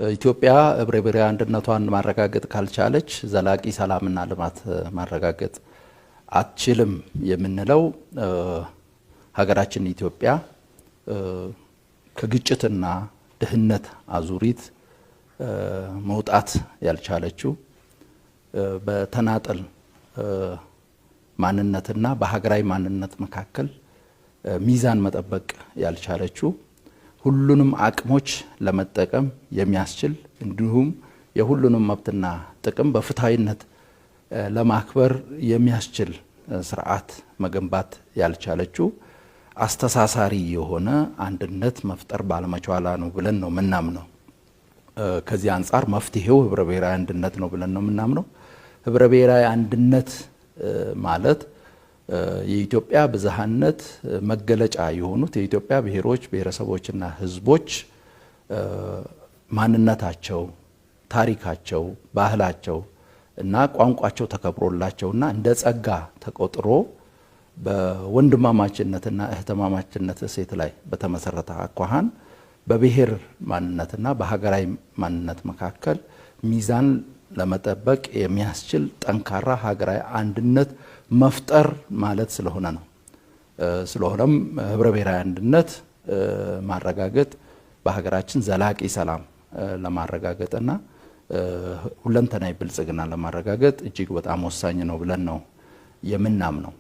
ኢትዮጵያ ህብረ ብሔራዊ አንድነቷን ማረጋገጥ ካልቻለች ዘላቂ ሰላምና ልማት ማረጋገጥ አትችልም የምንለው ሀገራችን ኢትዮጵያ ከግጭትና ድህነት አዙሪት መውጣት ያልቻለችው በተናጠል ማንነትና በሀገራዊ ማንነት መካከል ሚዛን መጠበቅ ያልቻለችው ሁሉንም አቅሞች ለመጠቀም የሚያስችል እንዲሁም የሁሉንም መብትና ጥቅም በፍትሃዊነት ለማክበር የሚያስችል ስርዓት መገንባት ያልቻለችው አስተሳሳሪ የሆነ አንድነት መፍጠር ባለመቻሏ ነው ብለን ነው ምናምነው። ከዚህ አንፃር መፍትሄው ህብረ ብሔራዊ አንድነት ነው ብለን ነው ምናምነው። ህብረ ብሔራዊ አንድነት ማለት የኢትዮጵያ ብዝሃነት መገለጫ የሆኑት የኢትዮጵያ ብሔሮች ብሔረሰቦችና ህዝቦች ማንነታቸው፣ ታሪካቸው፣ ባህላቸው እና ቋንቋቸው ተከብሮላቸውና እንደ ጸጋ ተቆጥሮ በወንድማማችነትና እህትማማችነት እሴት ላይ በተመሰረተ አኳኋን በብሔር ማንነትና በሀገራዊ ማንነት መካከል ሚዛን ለመጠበቅ የሚያስችል ጠንካራ ሀገራዊ አንድነት መፍጠር ማለት ስለሆነ ነው። ስለሆነም ህብረ ብሔራዊ አንድነት ማረጋገጥ በሀገራችን ዘላቂ ሰላም ለማረጋገጥና ሁለንተናዊ ብልጽግና ለማረጋገጥ እጅግ በጣም ወሳኝ ነው ብለን ነው የምናምነው።